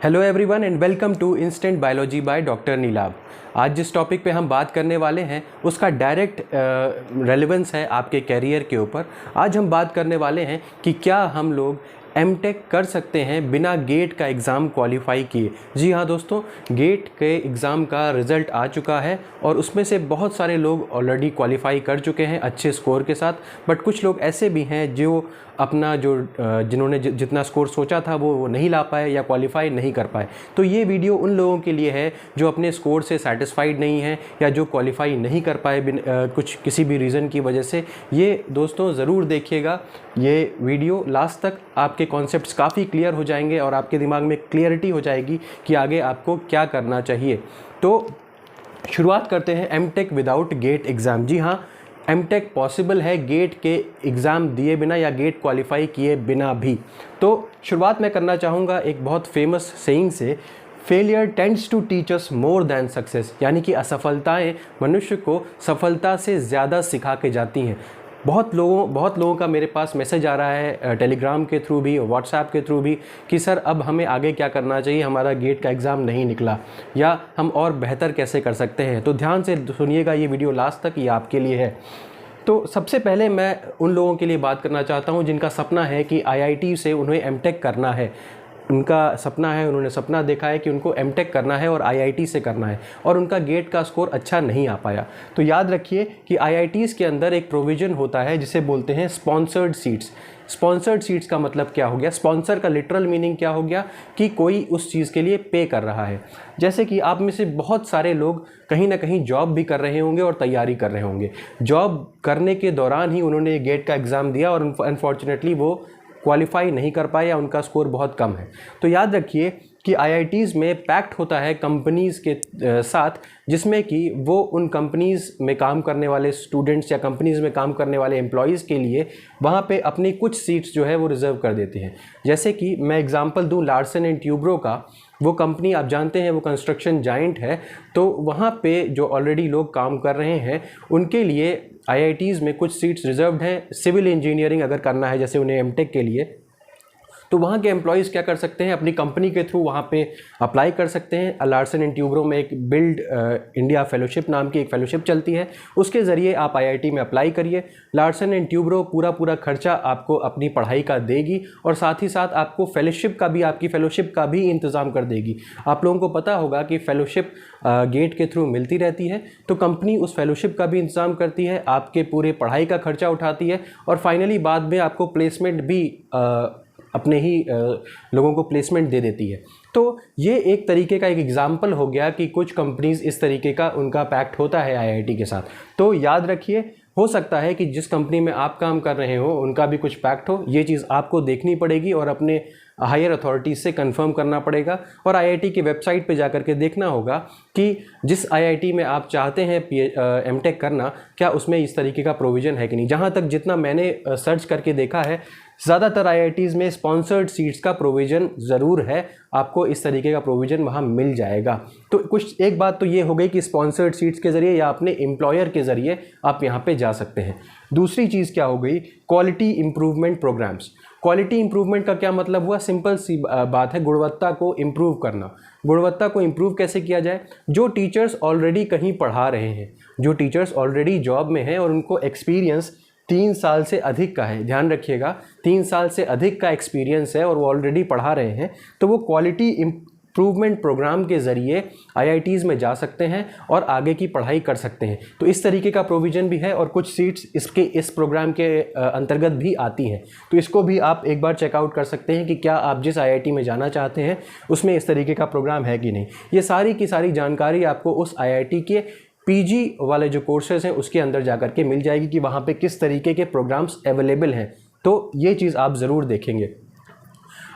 Hello everyone and welcome to instant biology by doctor Neelabh. आज जिस topic पे हम बात करने वाले हैं उसका डायरेक्ट रेलेवेंस है आपके कैरियर के ऊपर। आज हम बात करने वाले हैं कि क्या हम लोग एमटेक कर सकते हैं बिना गेट का एग्ज़ाम क्वालिफाई किए। जी हाँ दोस्तों, गेट के एग्ज़ाम का रिज़ल्ट आ चुका है और उसमें से बहुत सारे लोग ऑलरेडी क्वालिफाई कर चुके हैं अच्छे स्कोर के साथ। बट कुछ लोग ऐसे भी हैं जो अपना जिन्होंने जितना स्कोर सोचा था वो नहीं ला पाए या क्वालिफाई नहीं कर पाए। तो ये वीडियो उन लोगों के लिए है जो अपने स्कोर से सेटिस्फाइड नहीं है या जो क्वालिफाई नहीं कर पाए किसी भी रीज़न की वजह से। ये दोस्तों ज़रूर देखिएगा ये वीडियो लास्ट तक, आपके कॉन्सेप्ट्स काफ़ी क्लियर हो जाएंगे और आपके दिमाग में क्लियरिटी हो जाएगी कि आगे आपको क्या करना चाहिए। तो शुरुआत करते हैं एमटेक विदाउट गेट एग्ज़ाम। जी हाँ, एमटेक पॉसिबल है गेट के एग्ज़ाम दिए बिना या गेट क्वालिफाई किए बिना भी। तो शुरुआत मैं करना चाहूँगा एक बहुत फेमस सेइंग से, failure tends to teach us more than success, यानी कि असफलताएं मनुष्य को सफलता से ज़्यादा सिखा के जाती हैं। बहुत लोगों का मेरे पास मैसेज आ रहा है टेलीग्राम के थ्रू भी, व्हाट्सएप के थ्रू भी, कि सर अब हमें आगे क्या करना चाहिए, हमारा गेट का एग्ज़ाम नहीं निकला, या हम और बेहतर कैसे कर सकते हैं। तो ध्यान से सुनिएगा ये वीडियो लास्ट तक, ये आपके लिए है। तो सबसे पहले मैं उन लोगों के लिए बात करना चाहता हूं जिनका सपना है कि आईआईटी से उन्हें एमटेक करना है। उनका सपना है, उन्होंने सपना देखा है कि उनको एमटेक करना है और आईआईटी से करना है और उनका गेट का स्कोर अच्छा नहीं आ पाया। तो याद रखिए कि आईआईटीज़ के अंदर एक प्रोविज़न होता है जिसे बोलते हैं स्पॉन्सर्ड सीट्स। स्पॉन्सर्ड सीट्स का मतलब क्या हो गया, स्पॉन्सर का लिटरल मीनिंग क्या हो गया कि कोई उस चीज़ के लिए पे कर रहा है। जैसे कि आप में से बहुत सारे लोग कहीं ना कहीं जॉब भी कर रहे होंगे और तैयारी कर रहे होंगे। जॉब करने के दौरान ही उन्होंने गेट का एग्ज़ाम दिया और अनफॉर्चुनेटली वो क्वालिफाई नहीं कर पाए या उनका स्कोर बहुत कम है। तो याद रखिए कि आईआईटीज़ में पैक्ट होता है कंपनीज़ के साथ, जिसमें कि वो उन कंपनीज़ में काम करने वाले स्टूडेंट्स या कंपनीज़ में काम करने वाले एम्प्लॉयज़ के लिए वहाँ पे अपनी कुछ सीट्स जो है वो रिज़र्व कर देते हैं। जैसे कि मैं एग्जांपल दूँ लार्सन एंड ट्यूब्रो का, वो कंपनी आप जानते हैं वो कंस्ट्रक्शन जाइंट है। तो वहाँ पे जो ऑलरेडी लोग काम कर रहे हैं उनके लिए आईआईटीज़ में कुछ सीट्स रिजर्व्ड हैं। सिविल इंजीनियरिंग अगर करना है जैसे उन्हें एमटेक के लिए, तो वहाँ के एम्प्लॉयज़ क्या कर सकते हैं, अपनी कंपनी के थ्रू वहाँ पे अप्लाई कर सकते हैं। लार्सन एंड ट्यूब्रो में एक बिल्ड इंडिया फेलोशिप नाम की एक फेलोशिप चलती है, उसके ज़रिए आप आईआईटी में अप्लाई करिए। लार्सन एंड ट्यूब्रो पूरा खर्चा आपको अपनी पढ़ाई का देगी और साथ ही साथ आपको फेलोशिप का भी, आपकी फेलोशिप का भी इंतज़ाम कर देगी। आप लोगों को पता होगा कि फेलोशिप गेट के थ्रू मिलती रहती है, तो कंपनी उस फेलोशिप का भी इंतज़ाम करती है, आपके पूरे पढ़ाई का खर्चा उठाती है और फाइनली बाद में आपको प्लेसमेंट भी अपने ही लोगों को प्लेसमेंट दे देती है। तो ये एक तरीके का एक एग्जाम्पल हो गया कि कुछ कंपनीज़ इस तरीके का उनका पैक्ट होता है आईआईटी के साथ। तो याद रखिए, हो सकता है कि जिस कंपनी में आप काम कर रहे हो उनका भी कुछ पैक्ट हो। ये चीज़ आपको देखनी पड़ेगी और अपने हायर अथॉरिटीज़ से कंफर्म करना पड़ेगा और आईआईटी की वेबसाइट पे जाकर के देखना होगा कि जिस आईआईटी में आप चाहते हैं एमटेक करना, क्या उसमें इस तरीके का प्रोविज़न है कि नहीं। जहाँ तक जितना मैंने सर्च करके देखा है, ज़्यादातर आईआईटीज़ में स्पॉन्सर्ड सीट्स का प्रोविज़न ज़रूर है, आपको इस तरीके का प्रोविज़न वहाँ मिल जाएगा। तो कुछ एक बात तो ये हो गई कि स्पॉन्सर्ड सीट्स के ज़रिए या अपने एम्प्लॉयर के ज़रिए आप यहाँ पे जा सकते हैं। दूसरी चीज़ क्या हो गई, quality improvement programmes. Quality improvement का क्या मतलब हुआ, सिंपल सी बात है, गुणवत्ता को इम्प्रूव करना। गुणवत्ता को इम्प्रूव कैसे किया जाए, जो टीचर्स ऑलरेडी कहीं पढ़ा रहे हैं, जो टीचर्स ऑलरेडी जॉब में हैं और उनको एक्सपीरियंस 3 साल से अधिक का है, ध्यान रखिएगा 3 साल से अधिक का एक्सपीरियंस है और वो ऑलरेडी पढ़ा रहे हैं, तो वो क्वालिटी इम्प्रूवमेंट प्रोग्राम के ज़रिए आईआईटीज़ में जा सकते हैं और आगे की पढ़ाई कर सकते हैं। तो इस तरीके का प्रोविज़न भी है और कुछ सीट्स इस प्रोग्राम के अंतर्गत भी आती हैं। तो इसको भी आप एक बार चेकआउट कर सकते हैं कि क्या आप जिस आईआईटी में जाना चाहते हैं उसमें इस तरीके का प्रोग्राम है कि नहीं। ये सारी की सारी जानकारी आपको उस आईआईटी के पीजी वाले जो कोर्सेज़ हैं उसके अंदर जाकर के मिल जाएगी कि वहाँ पे किस तरीके के प्रोग्राम्स अवेलेबल हैं। तो ये चीज़ आप ज़रूर देखेंगे।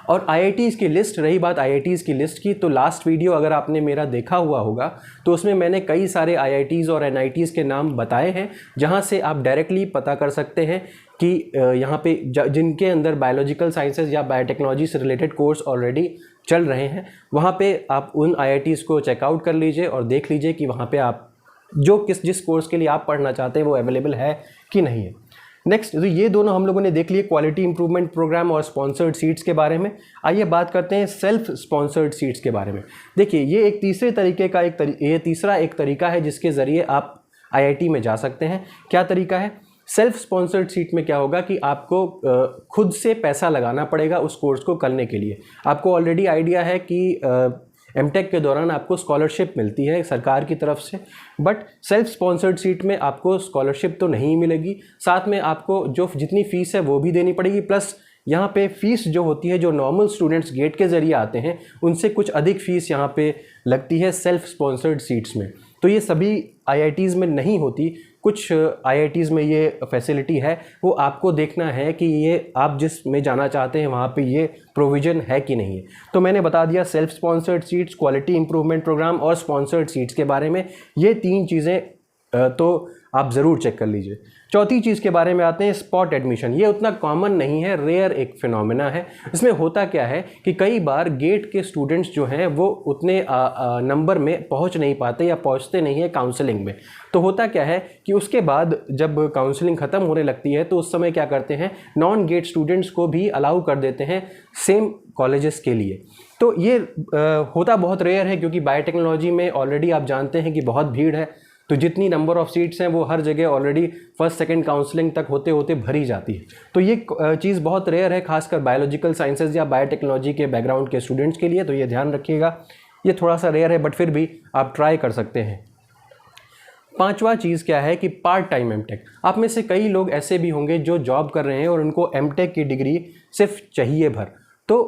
और आईआईटीज़ की लिस्ट, रही बात आईआईटीज़ की लिस्ट की, तो लास्ट वीडियो अगर आपने मेरा देखा हुआ होगा तो उसमें मैंने कई सारे आईआईटीज़ और एनआईटीज़ के नाम बताए हैं, जहाँ से आप डायरेक्टली पता कर सकते हैं कि यहाँ पे जिनके अंदर बायोलॉजिकल साइंसेज या बायोटेक्नोलॉजी से रिलेटेड कोर्स ऑलरेडी चल रहे हैं, वहाँ पे आप उन आईआईटीज़ को चेकआउट कर लीजिए और देख लीजिए कि वहाँ पे आप जिस कोर्स के लिए आप पढ़ना चाहते हैं वो अवेलेबल है कि नहीं है। नेक्स्ट, तो ये दोनों हम लोगों ने देख लिए, क्वालिटी इंप्रूवमेंट प्रोग्राम और स्पॉन्सर्ड सीट्स के बारे में। आइए बात करते हैं सेल्फ स्पॉन्सर्ड सीट्स के बारे में। देखिए, ये एक तीसरे तरीके का ये तीसरा एक तरीका है जिसके ज़रिए आप IIT में जा सकते हैं। क्या तरीका है? सेल्फ स्पॉन्सर्ड सीट में क्या होगा कि आपको खुद से पैसा लगाना पड़ेगा उस कोर्स को करने के लिए। आपको ऑलरेडी आइडिया है कि एमटेक के दौरान आपको स्कॉलरशिप मिलती है सरकार की तरफ से, बट सेल्फ स्पॉन्सर्ड सीट में आपको स्कॉलरशिप तो नहीं मिलेगी, साथ में आपको जो जितनी फ़ीस है वो भी देनी पड़ेगी, प्लस यहाँ पे फ़ीस जो होती है, जो नॉर्मल स्टूडेंट्स गेट के ज़रिए आते हैं उनसे कुछ अधिक फ़ीस यहाँ पे लगती है सेल्फ स्पॉन्सर्ड सीट्स में। तो ये सभी IITs में नहीं होती, कुछ IITs में ये फैसिलिटी है। वो आपको देखना है कि ये आप जिस में जाना चाहते हैं वहाँ पे ये प्रोविज़न है कि नहीं है। तो मैंने बता दिया self sponsored seats, quality improvement programme और स्पॉन्सर्ड सीट्स के बारे में। ये 3 चीज़ें तो आप ज़रूर चेक कर लीजिए। चौथी चीज़ के बारे में आते हैं, स्पॉट एडमिशन। ये उतना कॉमन नहीं है, रेयर एक फिनोमेना है। इसमें होता क्या है कि कई बार गेट के स्टूडेंट्स जो हैं वो उतने नंबर में पहुंच नहीं पाते या पहुंचते नहीं है काउंसलिंग में। तो होता क्या है कि उसके बाद जब काउंसलिंग ख़त्म होने लगती है तो उस समय क्या करते हैं, नॉन गेट स्टूडेंट्स को भी अलाउ कर देते हैं सेम कॉलेजेस के लिए। तो ये होता बहुत रेयर है, क्योंकि बायोटेक्नोलॉजी में ऑलरेडी आप जानते हैं कि बहुत भीड़ है। तो जितनी नंबर ऑफ़ सीट्स हैं वो हर जगह ऑलरेडी फर्स्ट सेकंड काउंसलिंग तक होते होते भरी जाती है। तो ये चीज़ बहुत रेयर है, खासकर बायोलॉजिकल साइंसेज या बायोटेक्नोलॉजी के बैकग्राउंड के स्टूडेंट्स के लिए। तो ये ध्यान रखिएगा, ये थोड़ा सा रेयर है, बट फिर भी आप ट्राई कर सकते हैं। पांचवा चीज़ क्या है कि पार्ट टाइम एमटेक। आप में से कई लोग ऐसे भी होंगे जो जॉब कर रहे हैं और उनको एमटेक की डिग्री सिर्फ चाहिए भर। तो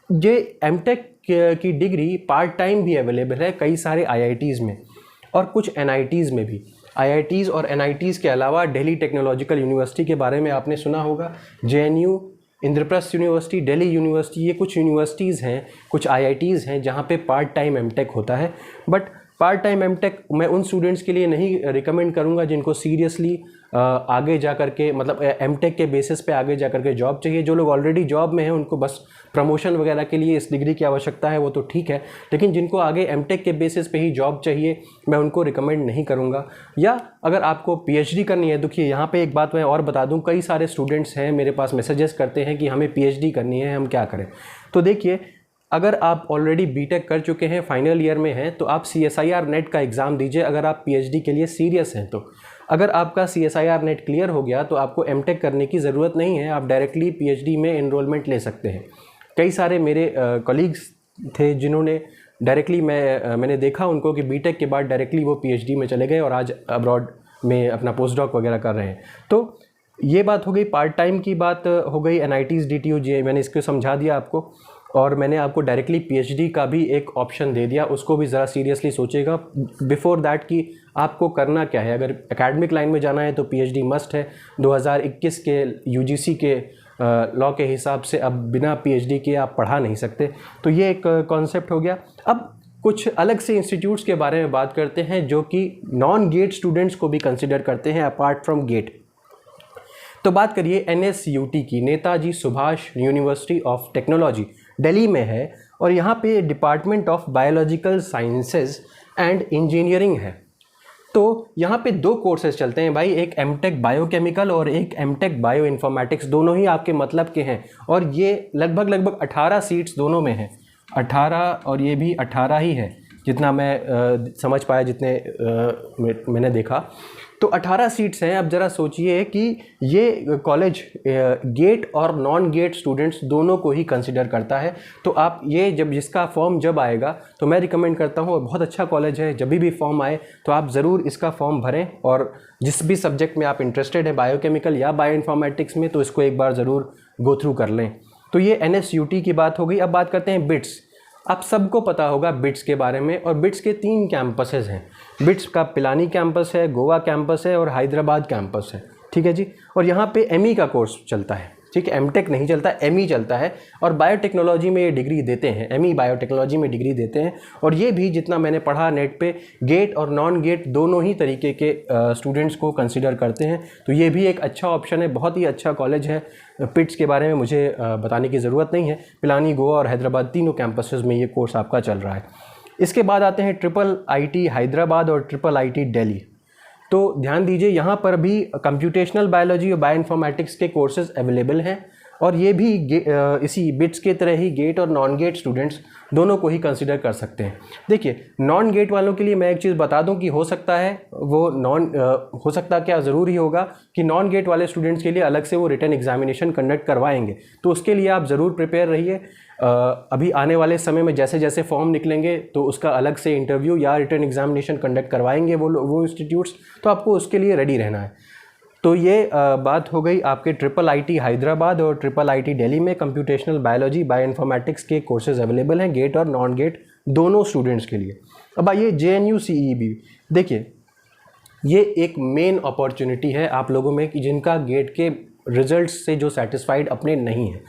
ये एमटेक की डिग्री पार्ट टाइम भी अवेलेबल है कई सारे IITs में और कुछ NITs में भी। IITs और NITs के अलावा दिल्ली टेक्नोलॉजिकल यूनिवर्सिटी के बारे में आपने सुना होगा, JNU, Indraprastha university, Delhi university, ये कुछ यूनिवर्सिटीज़ हैं, कुछ IITs हैं जहाँ पे पार्ट टाइम एमटेक होता है। बट पार्ट टाइम एमटेक मैं उन स्टूडेंट्स के लिए नहीं रिकमेंड करूँगा जिनको सीरियसली आगे जा कर के, मतलब एमटेक के बेसिस पे आगे जा कर के जॉब चाहिए। जो लोग ऑलरेडी जॉब में हैं उनको बस प्रमोशन वगैरह के लिए इस डिग्री की आवश्यकता है, वो तो ठीक है, लेकिन जिनको आगे एमटेक के बेसिस पे ही जॉब चाहिए मैं उनको रिकमेंड नहीं करूँगा। या अगर आपको PhD करनी है, देखिए यहाँ पे एक बात मैं और बता दूँ, कई सारे स्टूडेंट्स हैं मेरे पास मैसेजेस करते हैं कि हमें PhD करनी है, हम क्या करें। तो देखिए, अगर आप ऑलरेडी बीटेक कर चुके हैं, फाइनल ईयर में हैं, तो आप CSIR नेट का एग्ज़ाम दीजिए अगर आप PhD के लिए सीरियस हैं। तो अगर आपका CSIR नेट क्लियर हो गया तो आपको एमटेक करने की ज़रूरत नहीं है, आप डायरेक्टली PhD में एनरोलमेंट ले सकते हैं। कई सारे मेरे कलीग्स थे जिन्होंने डायरेक्टली मैंने देखा उनको कि बीटेक के बाद डायरेक्टली वो PhD में चले गए और आज अब्रॉड में अपना पोस्ट डॉक वगैरह कर रहे हैं। तो ये बात हो गई, पार्ट टाइम की बात हो गई, NITs, DTU, मैंने इसको समझा दिया आपको, और मैंने आपको डायरेक्टली PhD का भी एक ऑप्शन दे दिया, उसको भी ज़रा सीरियसली सोचेगा बिफोर दैट कि आपको करना क्या है। अगर एकेडमिक लाइन में जाना है तो PhD मस्ट है। 2021 के UGC के लॉ के हिसाब से अब बिना PhD के आप पढ़ा नहीं सकते। तो ये एक कॉन्सेप्ट हो गया। अब कुछ अलग से इंस्टीट्यूट्स के बारे में बात करते हैं जो कि नॉन गेट स्टूडेंट्स को भी कंसिडर करते हैं अपार्ट फ्रॉम गेट। तो बात करिए NSUT की, Netaji Subhash university of technology Delhi में है, और यहाँ पे department of biological sciences and engineering है। तो यहाँ पे 2 कोर्सेज चलते हैं भाई, एक एमटेक बायोकेमिकल और एक एमटेक बायो इन्फॉर्मेटिक्स, दोनों ही आपके मतलब के हैं। और ये लगभग 18 सीट्स दोनों में हैं, 18, और ये भी 18 ही है जितना मैं समझ पाया, जितने मैंने देखा। तो 18 सीट्स हैं। अब ज़रा सोचिए कि ये कॉलेज गेट और नॉन गेट स्टूडेंट्स दोनों को ही कंसिडर करता है। तो आप ये जिसका फॉर्म जब आएगा तो मैं रिकमेंड करता हूँ, बहुत अच्छा कॉलेज है, जब भी फॉर्म आए तो आप ज़रूर इसका फॉर्म भरें, और जिस भी सब्जेक्ट में आप इंटरेस्टेड हैं, बायोकेमिकल या बायो इन्फॉर्मेटिक्स में, तो इसको एक बार ज़रूर गो थ्रू कर लें। तो ये NSUT की बात हो गई। अब बात करते हैं बिट्स। आप सबको पता होगा बिट्स के बारे में, और बिट्स के 3 कैंपसेस हैं। बिट्स का पिलानी कैंपस है, गोवा कैंपस है और हैदराबाद कैंपस है, ठीक है जी। और यहाँ पे ME का कोर्स चलता है, ठीक है, एमटेक नहीं चलता, ME चलता है। और बायोटेक्नोलॉजी में ये डिग्री देते हैं, ME बायोटेक्नोलॉजी में डिग्री देते हैं। और ये भी जितना मैंने पढ़ा नेट पे, गेट और नॉन गेट दोनों ही तरीके के स्टूडेंट्स को कंसिडर करते हैं। तो ये भी एक अच्छा ऑप्शन है, बहुत ही अच्छा कॉलेज है। पिट्स के बारे में मुझे बताने की ज़रूरत नहीं है, पिलानी, गोवा और हैदराबाद तीनों कैंपसेस में ये कोर्स आपका चल रहा है। इसके बाद आते हैं IIIT हैदराबाद और IIIT दिल्ली। तो ध्यान दीजिए यहाँ पर भी कंप्यूटेशनल बायोलॉजी और बायोइन्फॉर्मेटिक्स के कोर्सेज अवेलेबल हैं, और ये भी इसी बिट्स के तरह ही गेट और नॉन गेट स्टूडेंट्स दोनों को ही कंसिडर कर सकते हैं। देखिए नॉन गेट वालों के लिए मैं एक चीज़ बता दूं कि हो सकता है वो हो सकता क्या ज़रूरी होगा कि नॉन गेट वाले स्टूडेंट्स के लिए अलग से वो रिटन एग्जामिनेशन कंडक्ट करवाएंगे, तो उसके लिए आप ज़रूर प्रिपेयर रहिए। अभी आने वाले समय में जैसे जैसे फॉर्म निकलेंगे तो उसका अलग से इंटरव्यू या रिटन एग्जामिनेशन कंडक्ट करवाएंगे वो इंस्टीट्यूट्स, तो आपको उसके लिए रेडी रहना है। तो ये बात हो गई आपके IIIT हैदराबाद और IIIT दिल्ली में कंप्यूटेशनल बायोलॉजी बायोइन्फॉर्मेटिक्स के कोर्सेज अवेलेबल हैं गेट और नॉन गेट दोनों स्टूडेंट्स के लिए। अब आइए JNU CEB, देखिए ये एक मेन अपॉर्चुनिटी है आप लोगों में कि जिनका गेट के रिजल्ट्स से जो सेटिस्फाइड अपने नहीं हैं।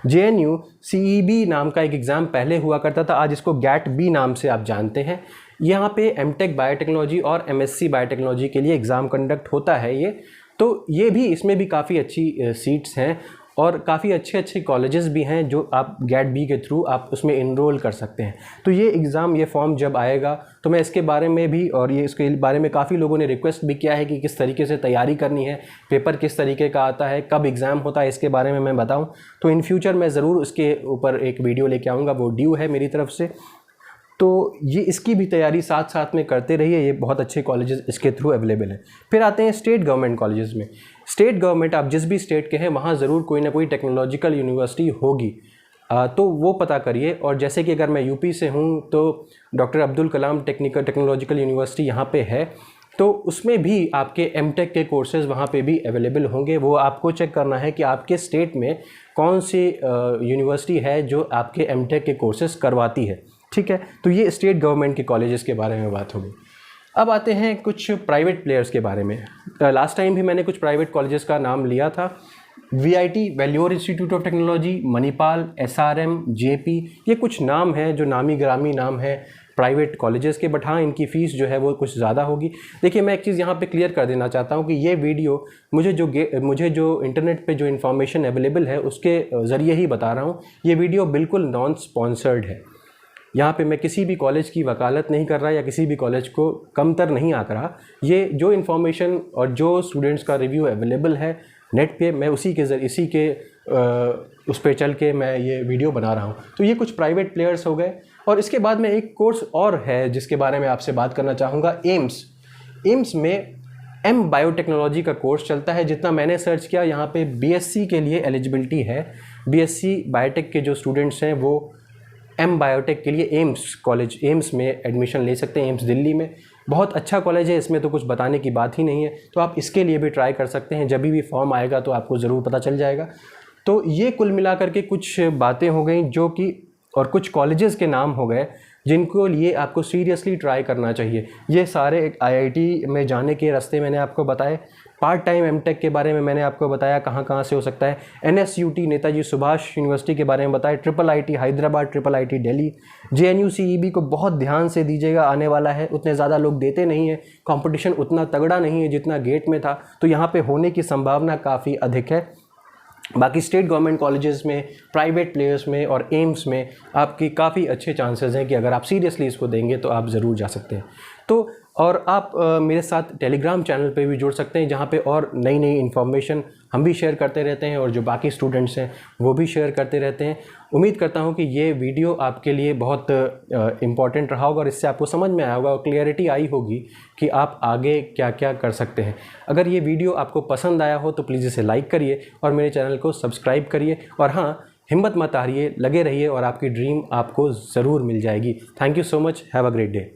JNU CEB नाम का एक एग्ज़ाम पहले हुआ करता था, आज इसको GAT-B नाम से आप जानते हैं। यहाँ पे MTech बायोटेक्नोलॉजी और MSc बायोटेक्नोलॉजी के लिए एग्ज़ाम कंडक्ट होता है ये, तो ये भी इसमें भी काफ़ी अच्छी सीट्स हैं और काफ़ी अच्छे कॉलेजेस भी हैं जो आप GAT-B के थ्रू आप उसमें इनरोल कर सकते हैं। तो ये एग्ज़ाम, ये फॉर्म जब आएगा तो मैं इसके बारे में भी, और ये इसके बारे में काफ़ी लोगों ने रिक्वेस्ट भी किया है कि किस तरीके से तैयारी करनी है, पेपर किस तरीके का आता है, कब एग्ज़ाम होता है, इसके बारे में मैं बताऊं तो इन फ्यूचर मैं ज़रूर उसके ऊपर एक वीडियो लेके आऊँगा, वो ड्यू है मेरी तरफ से। तो ये इसकी भी तैयारी साथ साथ में करते रहिए, ये बहुत अच्छे कॉलेजेस इसके थ्रू अवेलेबल हैं। फिर आते हैं स्टेट गवर्नमेंट कॉलेजेस में। स्टेट गवर्नमेंट आप जिस भी स्टेट के हैं वहाँ ज़रूर कोई ना कोई टेक्नोलॉजिकल यूनिवर्सिटी होगी, तो वो पता करिए। और जैसे कि अगर मैं यूपी से हूँ तो doctor Abdul Kalam technological university यहाँ पे है, तो उसमें भी आपके MTech के कोर्सेज़ वहाँ पे भी अवेलेबल होंगे। वो आपको चेक करना है कि आपके स्टेट में कौन सी यूनिवर्सिटी है जो आपके MTech के कोर्सेज़ करवाती है, ठीक है। तो ये स्टेट गवर्नमेंट के कॉलेजेस के बारे में बात होगी। अब आते हैं कुछ प्राइवेट प्लेयर्स के बारे में। लास्ट टाइम भी मैंने कुछ प्राइवेट कॉलेजेस का नाम लिया था। VIT valour institute of technology, Manipal, SRM, JP, ये कुछ नाम हैं जो नामी ग्रामी नाम है प्राइवेट कॉलेजेस के, बट हाँ इनकी फ़ीस जो है वो कुछ ज़्यादा होगी। देखिए मैं एक चीज़ यहाँ पे क्लियर कर देना चाहता हूँ कि ये वीडियो मुझे जो इंटरनेट पे जो इन्फॉर्मेशन अवेलेबल है उसके ज़रिए ही बता रहा हूँ। ये वीडियो बिल्कुल नॉन स्पॉन्सर्ड है, यहाँ पे मैं किसी भी कॉलेज की वकालत नहीं कर रहा या किसी भी कॉलेज को कमतर नहीं आंक रहा। ये जो इन्फॉर्मेशन और जो स्टूडेंट्स का रिव्यू अवेलेबल है नेट पे, मैं इसी के उस पे चल के मैं ये वीडियो बना रहा हूँ। तो ये कुछ प्राइवेट प्लेयर्स हो गए। और इसके बाद में एक कोर्स और है जिसके बारे में आपसे बात करना चाहूँगा, एम्स में M बायोटेक्नोलॉजी का कोर्स चलता है। जितना मैंने सर्च किया यहाँ पे BSc के लिए एलिजिबिलिटी है। BSc बायोटेक के जो स्टूडेंट्स हैं वो M बायोटेक के लिए एम्स में एडमिशन ले सकते हैं। एम्स दिल्ली में बहुत अच्छा कॉलेज है, इसमें तो कुछ बताने की बात ही नहीं है। तो आप इसके लिए भी ट्राई कर सकते हैं, जब भी फॉर्म आएगा तो आपको ज़रूर पता चल जाएगा। तो ये कुल मिलाकर के कुछ बातें हो गई जो कि, और कुछ कॉलेजेस के नाम हो गए जिनको लिए आपको सीरियसली ट्राई करना चाहिए। ये सारे IIT में जाने के रास्ते मैंने आपको बताए। पार्ट टाइम MTech के बारे में मैंने आपको बताया कहाँ कहाँ से हो सकता है। NSUT नेताजी सुभाष यूनिवर्सिटी के बारे में बताया। IIIT Hyderabad, IIIT Delhi, JNU CEB को बहुत ध्यान से दीजिएगा, आने वाला है। उतने ज़्यादा लोग देते नहीं हैं, कंपटीशन उतना तगड़ा नहीं है जितना गेट में था, तो यहाँ पे होने की संभावना काफ़ी अधिक है। बाकी स्टेट गवर्नमेंट कॉलेजेस में, प्राइवेट प्लेयर्स में और एम्स में आपकी काफ़ी अच्छे चांसेस हैं कि अगर आप सीरियसली इसको देंगे तो आप ज़रूर जा सकते हैं। तो और आप मेरे साथ टेलीग्राम चैनल पे भी जुड़ सकते हैं, जहाँ पे और नई नई इन्फॉर्मेशन हम भी शेयर करते रहते हैं और जो बाकी स्टूडेंट्स हैं वो भी शेयर करते रहते हैं। उम्मीद करता हूँ कि ये वीडियो आपके लिए बहुत इम्पॉर्टेंट रहा होगा और इससे आपको समझ में आया होगा और क्लियरिटी आई होगी कि आप आगे क्या क्या कर सकते हैं। अगर ये वीडियो आपको पसंद आया हो तो प्लीज़ इसे लाइक करिए और मेरे चैनल को सब्सक्राइब करिए। और हाँ, हिम्मत मत हारिए, लगे रहिए और आपकी ड्रीम आपको ज़रूर मिल जाएगी। Thank you so much, have a great day.